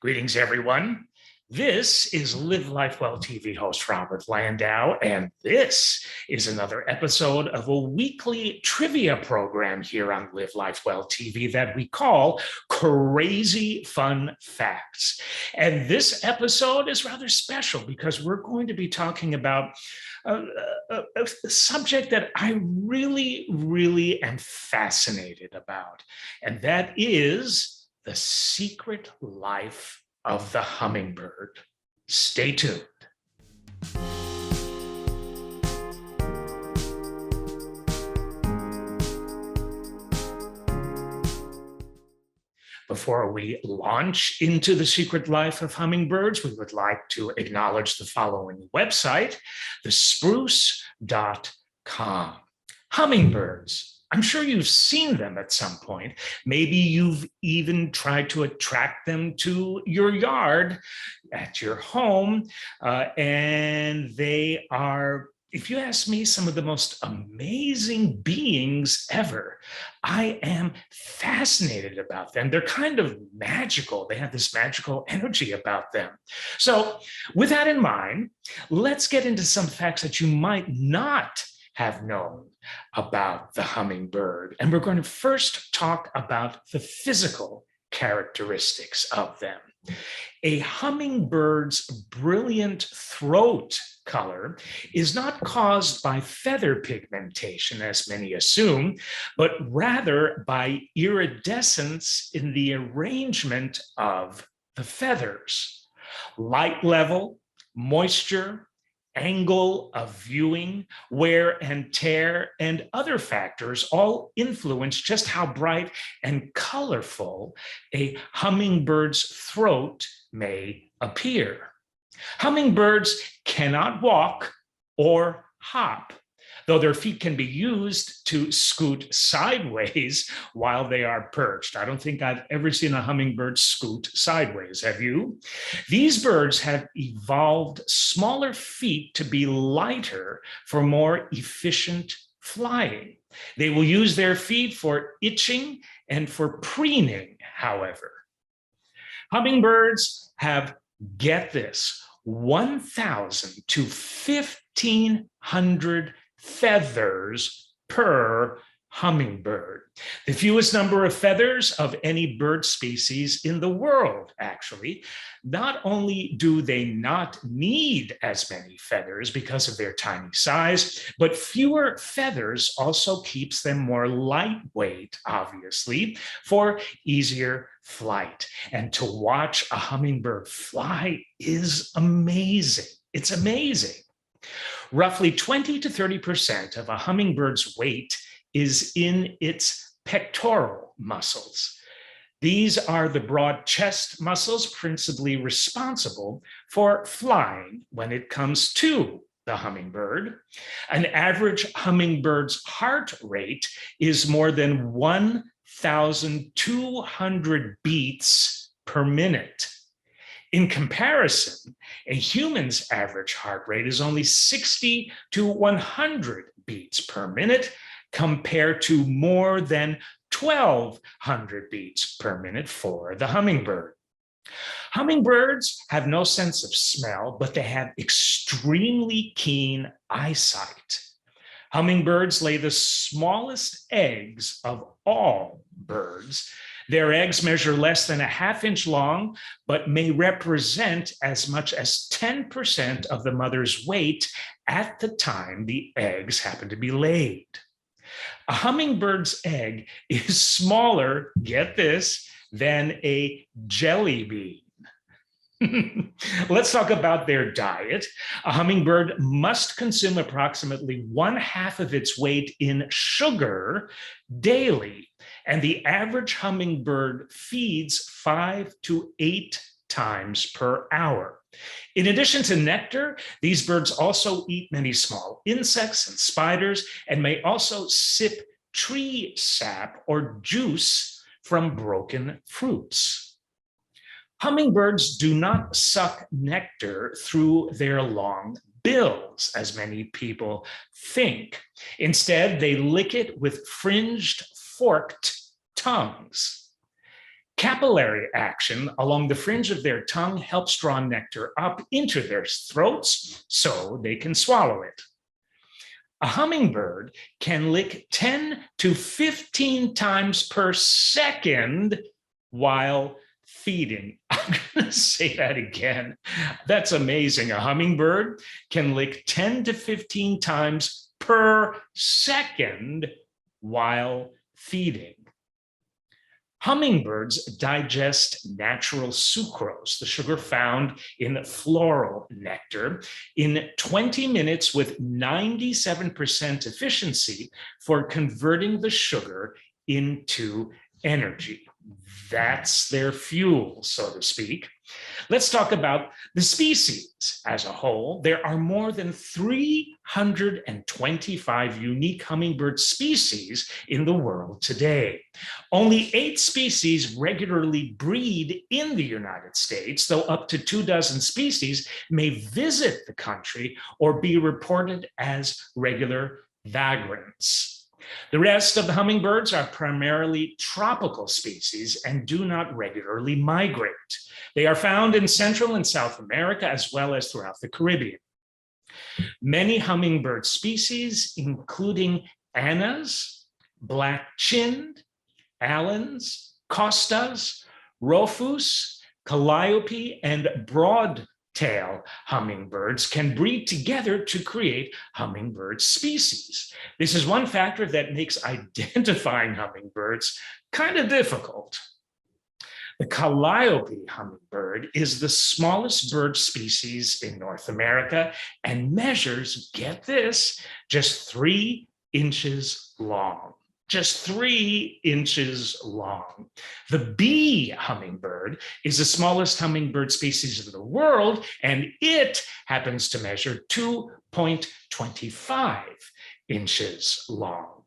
Greetings, everyone. This is Live Life Well TV host Robert Landau, and this is another episode of a weekly trivia program here on Live Life Well TV that we call Crazy Fun Facts. And this episode is rather special because we're going to be talking about a subject that I really am fascinated about, and that is the secret life of the hummingbird. Stay tuned. Before we launch into the secret life of hummingbirds, we would like to acknowledge the following website, thespruce.com. Hummingbirds. I'm sure you've seen them at some point. Maybe you've even tried to attract them to your yard, at your home, and they are, if you ask me, some of the most amazing beings ever. I am fascinated about them. They're kind of magical. They have this magical energy about them. So with that in mind, let's get into some facts that you might not have known about the hummingbird. And we're going to first talk about the physical characteristics of them. A hummingbird's brilliant throat color is not caused by feather pigmentation, as many assume, but rather by iridescence in the arrangement of the feathers. Light level, moisture, angle of viewing, wear and tear, and other factors all influence just how bright and colorful a hummingbird's throat may appear. Hummingbirds cannot walk or hop, though their feet can be used to scoot sideways while they are perched. I don't think I've ever seen a hummingbird scoot sideways. Have you? These birds have evolved smaller feet to be lighter for more efficient flying. They will use their feet for itching and for preening, however. Hummingbirds have, get this, 1,000 to 1,500 feathers per hummingbird. The fewest number of feathers of any bird species in the world, actually. Not only do they not need as many feathers because of their tiny size, but fewer feathers also keeps them more lightweight, obviously, for easier flight. And to watch a hummingbird fly is amazing. It's amazing. Roughly 20 to 30% of a hummingbird's weight is in its pectoral muscles. These are the broad chest muscles principally responsible for flying when it comes to the hummingbird. An average hummingbird's heart rate is more than 1,200 beats per minute. In comparison, a human's average heart rate is only 60 to 100 beats per minute, compared to more than 1,200 beats per minute for the hummingbird. Hummingbirds have no sense of smell, but they have extremely keen eyesight. Hummingbirds lay the smallest eggs of all birds. Their eggs measure less than a ½ inch long, but may represent as much as 10% of the mother's weight at the time the eggs happen to be laid. A hummingbird's egg is smaller, get this, than a jelly bean. Let's talk about their diet. A hummingbird must consume approximately 1/2 of its weight in sugar daily, and the average hummingbird feeds 5 to 8 times per hour. In addition to nectar, these birds also eat many small insects and spiders, and may also sip tree sap or juice from broken fruits. Hummingbirds do not suck nectar through their long bills, as many people think. Instead, they lick it with fringed, forked tongues. Capillary action along the fringe of their tongue helps draw nectar up into their throats so they can swallow it. A hummingbird can lick 10 to 15 times per second while feeding. I'm going to say that again. That's amazing. A hummingbird can lick 10 to 15 times per second while feeding. Hummingbirds digest natural sucrose, the sugar found in floral nectar, in 20 minutes with 97% efficiency for converting the sugar into energy. That's their fuel, so to speak. Let's talk about the species as a whole. There are more than 325 unique hummingbird species in the world today. Only 8 species regularly breed in the United States, though up to 24 species may visit the country or be reported as regular vagrants. The rest of the hummingbirds are primarily tropical species and do not regularly migrate. They are found in Central and South America, as well as throughout the Caribbean. Many hummingbird species, including Annas, black-chinned, Allens, Costas, Rufus, Calliope, and broad-tail hummingbirds can breed together to create hummingbird species. This is one factor that makes identifying hummingbirds kind of difficult. The Calliope hummingbird is the smallest bird species in North America and measures, get this, just 3 inches long. Just 3 inches long. The bee hummingbird is the smallest hummingbird species in the world, and it happens to measure 2.25 inches long.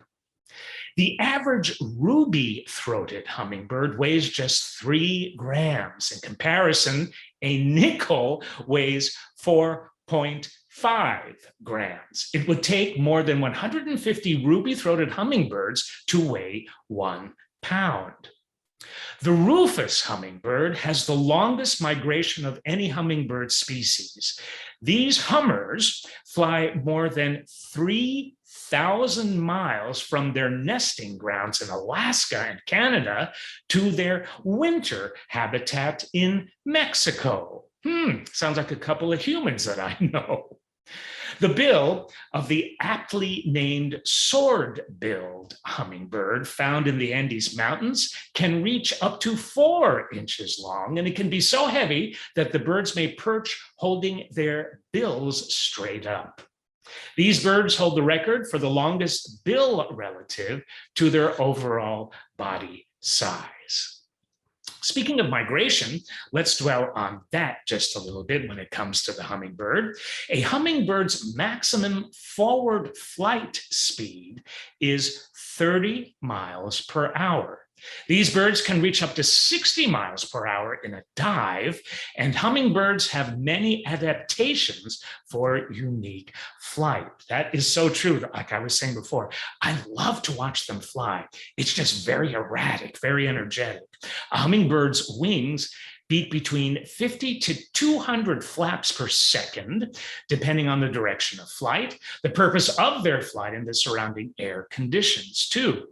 The average ruby-throated hummingbird weighs just 3 grams. In comparison, a nickel weighs 4.5 grams. It would take more than 150 ruby-throated hummingbirds to weigh 1 pound. The rufous hummingbird has the longest migration of any hummingbird species. These hummers fly more than 3,000 miles from their nesting grounds in Alaska and Canada to their winter habitat in Mexico. Sounds like a couple of humans that I know. The bill of the aptly named sword-billed hummingbird found in the Andes Mountains can reach up to 4 inches long, and it can be so heavy that the birds may perch holding their bills straight up. These birds hold the record for the longest bill relative to their overall body size. Speaking of migration, let's dwell on that just a little bit when it comes to the hummingbird. A hummingbird's maximum forward flight speed is 30 miles per hour. These birds can reach up to 60 miles per hour in a dive, and hummingbirds have many adaptations for unique flight. That is so true. Like I was saying before, I love to watch them fly. It's just very erratic, very energetic. A hummingbird's wings beat between 50 to 200 flaps per second, depending on the direction of flight, the purpose of their flight, and the surrounding air conditions, too.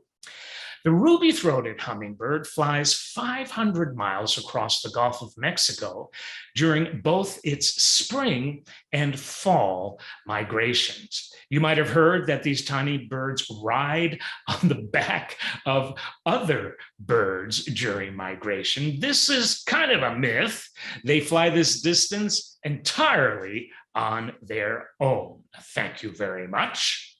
The ruby-throated hummingbird flies 500 miles across the Gulf of Mexico during both its spring and fall migrations. You might have heard that these tiny birds ride on the back of other birds during migration. This is kind of a myth. They fly this distance entirely on their own. Thank you very much.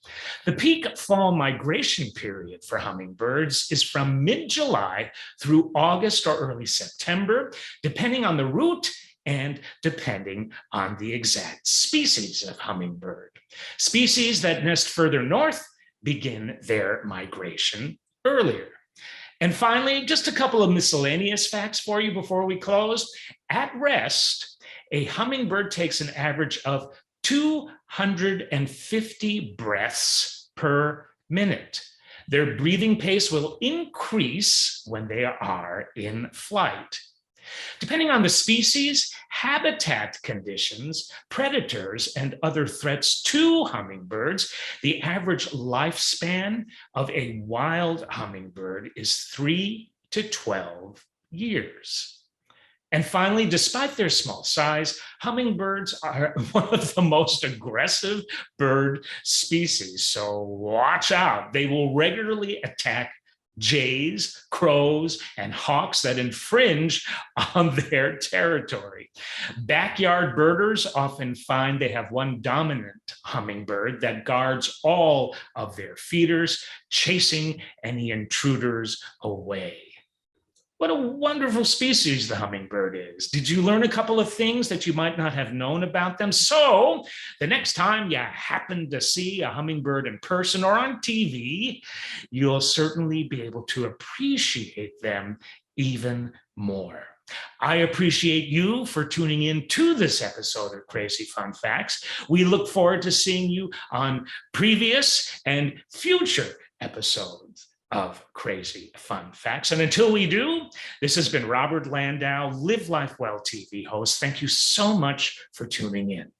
The peak fall migration period for hummingbirds is from mid-July through August or early September, depending on the route and depending on the exact species of hummingbird. Species that nest further north begin their migration earlier. And finally, just a couple of miscellaneous facts for you before we close. At rest, a hummingbird takes an average of 250 breaths per minute. Their breathing pace will increase when they are in flight. Depending on the species, habitat conditions, predators, and other threats to hummingbirds, the average lifespan of a wild hummingbird is 3 to 12 years. And finally, despite their small size, hummingbirds are one of the most aggressive bird species. So watch out. They will regularly attack jays, crows, and hawks that infringe on their territory. Backyard birders often find they have one dominant hummingbird that guards all of their feeders, chasing any intruders away. What a wonderful species the hummingbird is. Did you learn a couple of things that you might not have known about them? So the next time you happen to see a hummingbird in person or on TV, you'll certainly be able to appreciate them even more. I appreciate you for tuning in to this episode of Crazy Fun Facts. We look forward to seeing you on previous and future episodes of Crazy Fun Facts. And until we do, this has been Robert Landau, Live Life Well TV host. Thank you so much for tuning in.